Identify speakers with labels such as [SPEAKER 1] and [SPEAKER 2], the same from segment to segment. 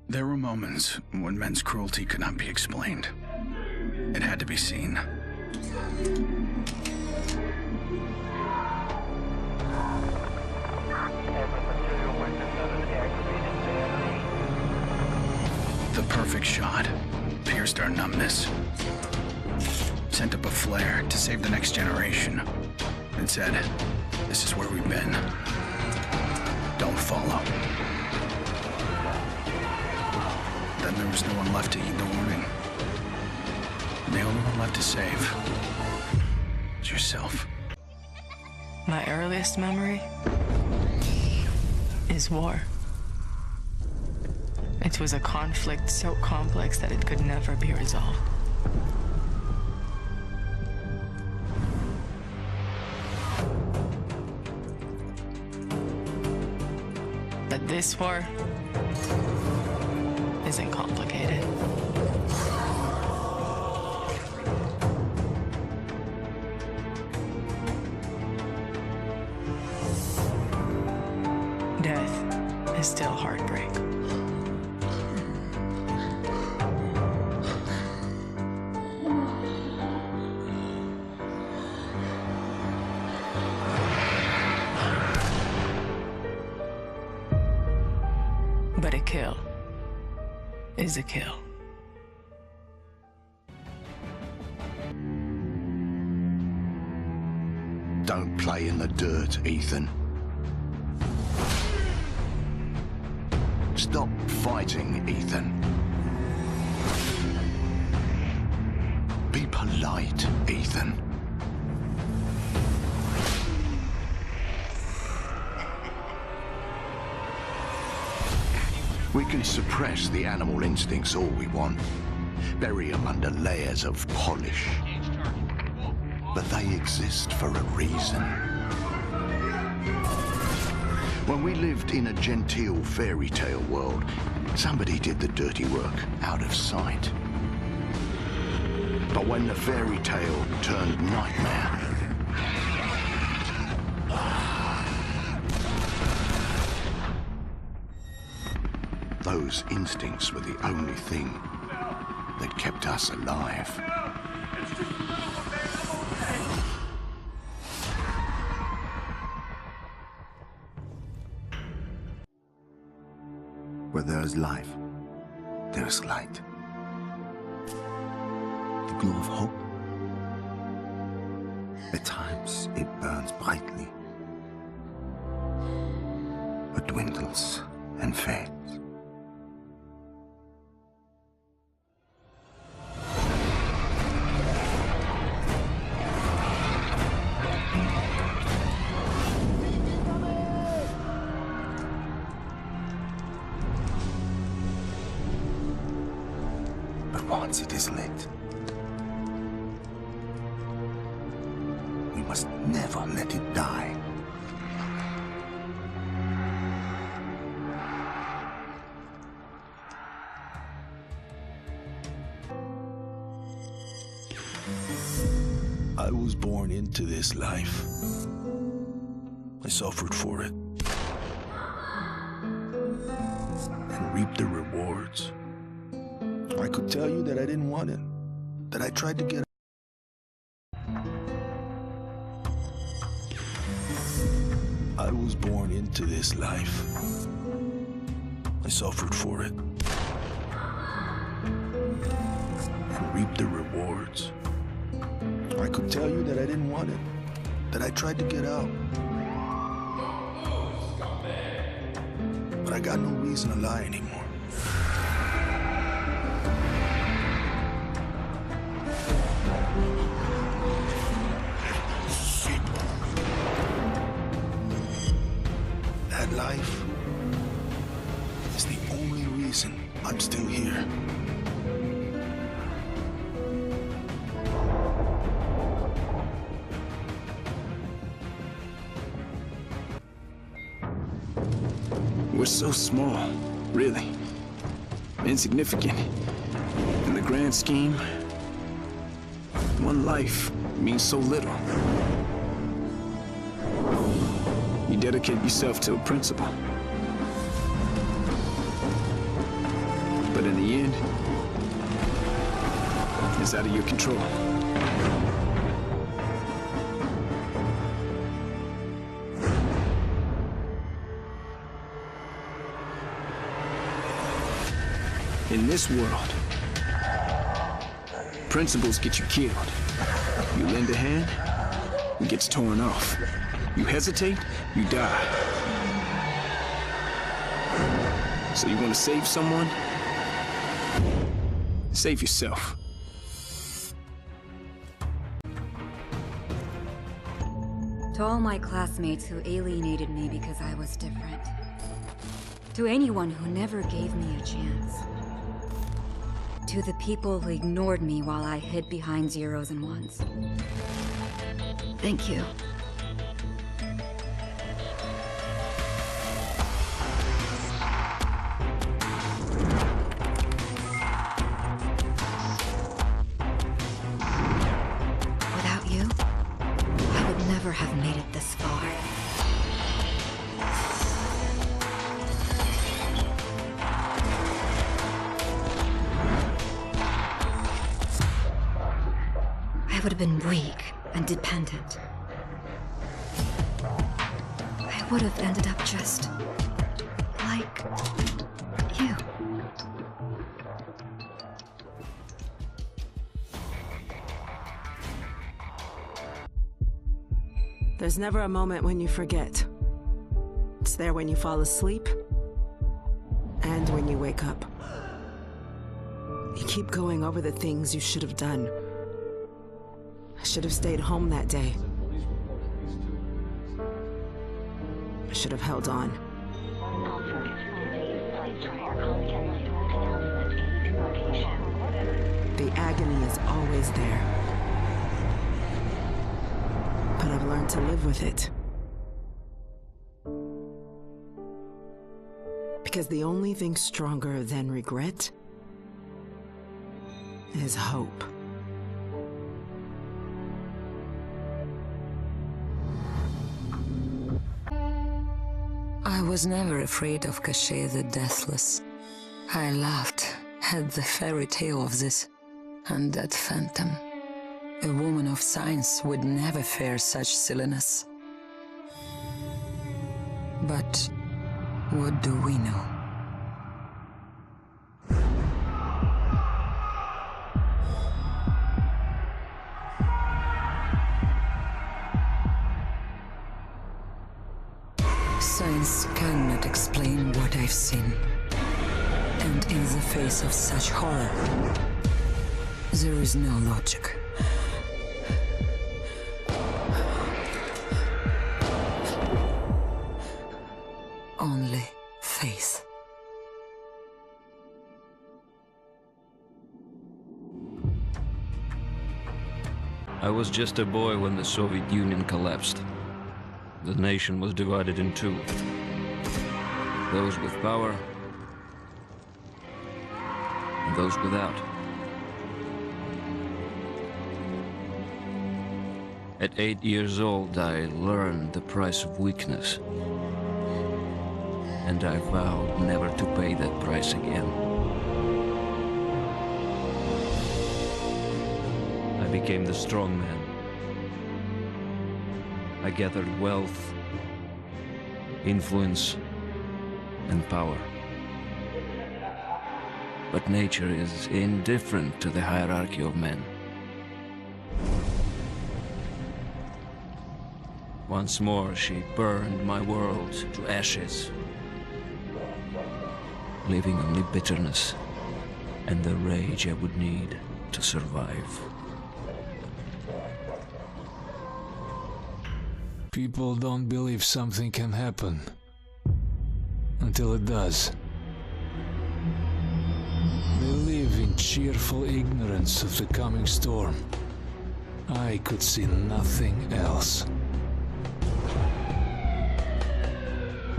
[SPEAKER 1] There were moments when men's cruelty could not be explained. It had to be seen. The perfect shot pierced our numbness, sent up a flare to save the next generation, and said, "This is where we've been. Don't follow." Then there was no one left to heed the warning. The only one left to save is yourself.
[SPEAKER 2] My earliest memory is war. It was a conflict so complex that it could never be resolved. But this war isn't complicated. Death is still heartbreak. But a kill is a kill.
[SPEAKER 3] Don't play in the dirt, Ethan. Stop fighting, Ethan. Be polite, Ethan. We can suppress the animal instincts all we want, bury them under layers of polish. But they exist for a reason. When we lived in a genteel fairy tale world, somebody did the dirty work out of sight. But when the fairy tale turned nightmare, those instincts were the only thing that kept us alive.
[SPEAKER 4] Where there is life, there is light. The glow of hope. At times, it burns brightly, but dwindles and fades. Once it is lit, we must never let it die.
[SPEAKER 5] I was born into this life. I suffered for it and reaped the rewards. I could tell you that I didn't want it, that I tried to get I was born into this life. I suffered for it and reaped the rewards. I could tell you that I didn't want it, that I tried to get out. But I got no reason to lie anymore. That life is the only reason I'm still here.
[SPEAKER 6] We're so small, really. Insignificant. In the grand scheme, one life means so little. You dedicate yourself to a principle. But in the end, it's out of your control. In this world, principles get you killed. You lend a hand, it gets torn off. You hesitate, you die. So you want to save someone? Save yourself.
[SPEAKER 7] To all my classmates who alienated me because I was different. To anyone who never gave me a chance. To the people who ignored me while I hid behind zeros and ones. Thank you. Without you, I would never have made it this far. I would have been weak and dependent. I would have ended up just like you.
[SPEAKER 8] There's never a moment when you forget. It's there when you fall asleep and when you wake up. You keep going over the things you should have done. I should have stayed home that day. I should have held on. The agony is always there. But I've learned to live with it. Because the only thing stronger than regret is hope.
[SPEAKER 9] I was never afraid of Cachet the Deathless. I laughed at the fairy tale of this undead phantom. A woman of science would never fear such silliness. But what do we know? Science cannot explain what I've seen. And in the face of such horror, there is no logic. Only faith.
[SPEAKER 10] I was just a boy when the Soviet Union collapsed. The nation was divided in two. Those with power and those without. At 8 years old, I learned the price of weakness. And I vowed never to pay that price again. I became the strong man. I gathered wealth, influence, and power. But nature is indifferent to the hierarchy of men. Once more, she burned my world to ashes, leaving only bitterness and the rage I would need to survive.
[SPEAKER 11] People don't believe something can happen until it does. They live in cheerful ignorance of the coming storm. I could see nothing else.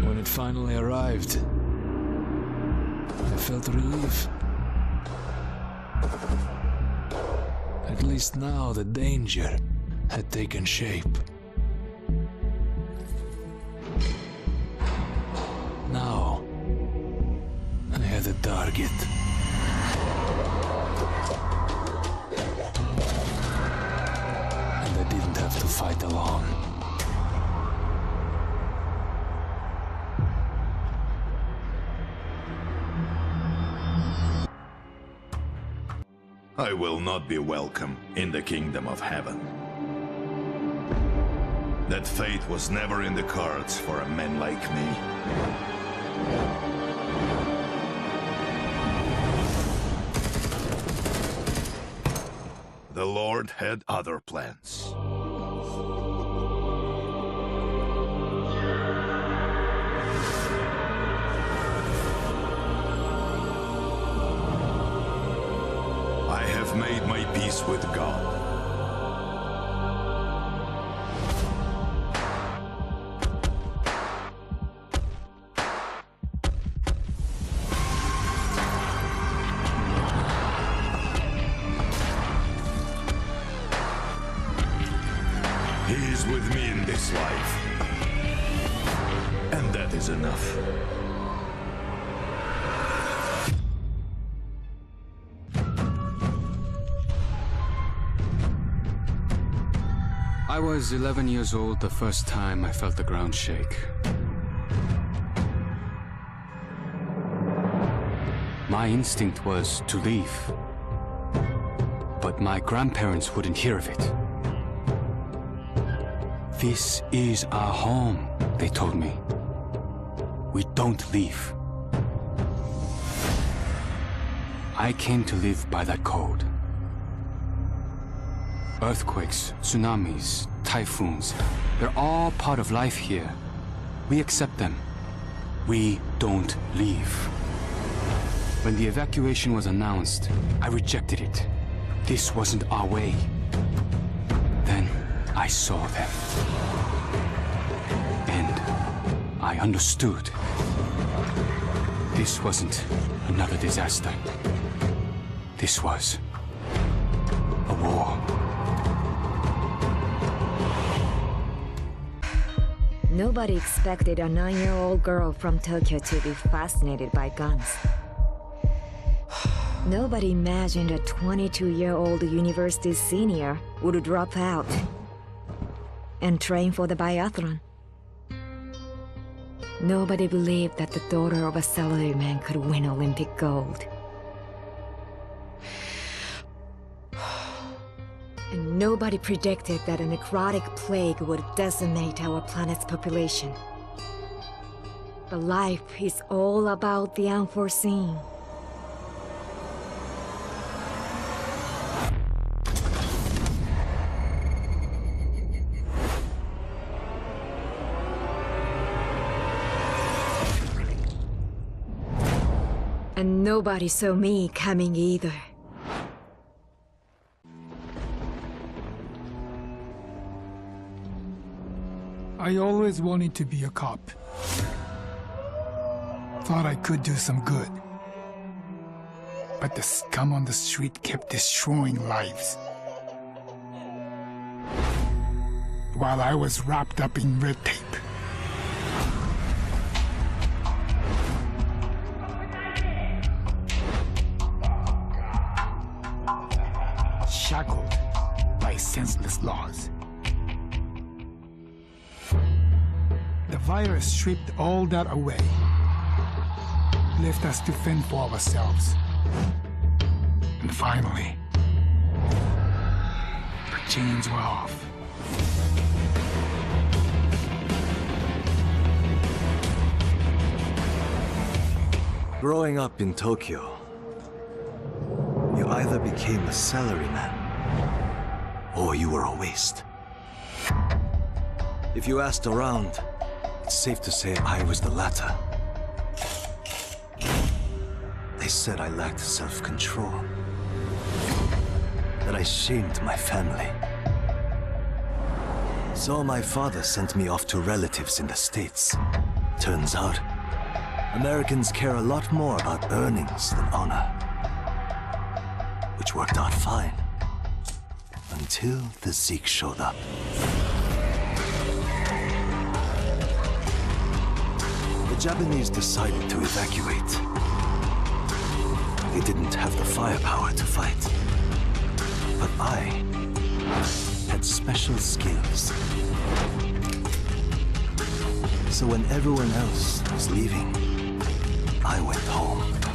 [SPEAKER 11] When it finally arrived, I felt relief. At least now the danger had taken shape. Now, I had a target. fight alone.
[SPEAKER 12] I will not be welcome in the kingdom of heaven. That fate was never in the cards for a man like me. The Lord had other plans. I have made my peace with God. He is with me in this life. And that is enough.
[SPEAKER 6] I was 11 years old the first time I felt the ground shake. My instinct was to leave. But my grandparents wouldn't hear of it. This is our home, they told me. We don't leave. I came to live by that code. Earthquakes, tsunamis, typhoons, they're all part of life here. We accept them. We don't leave. When the evacuation was announced, I rejected it. This wasn't our way. Then I saw them. And I understood. This wasn't another disaster. This was a war.
[SPEAKER 13] Nobody expected a 9-year-old girl from Tokyo to be fascinated by guns. Nobody imagined a 22-year-old university senior would drop out and train for the biathlon. Nobody believed that the daughter of a salaryman could win Olympic gold. And nobody predicted that a necrotic plague would decimate our planet's population. But life is all about the unforeseen. And nobody saw me coming either.
[SPEAKER 14] I always wanted to be a cop. Thought I could do some good. But the scum on the street kept destroying lives. While I was wrapped up in red tape. Shackled by senseless laws. The virus stripped all that away, left us to fend for ourselves. And finally, the chains were off.
[SPEAKER 15] Growing up in Tokyo, you either became a salaryman, or you were a waste. If you asked around, it's safe to say I was the latter. They said I lacked self-control, that I shamed my family. So my father sent me off to relatives in the States. Turns out, Americans care a lot more about earnings than honor. Which worked out fine. Until the Zeke showed up. The Japanese decided to evacuate. They didn't have the firepower to fight. But I had special skills. So when everyone else was leaving, I went home.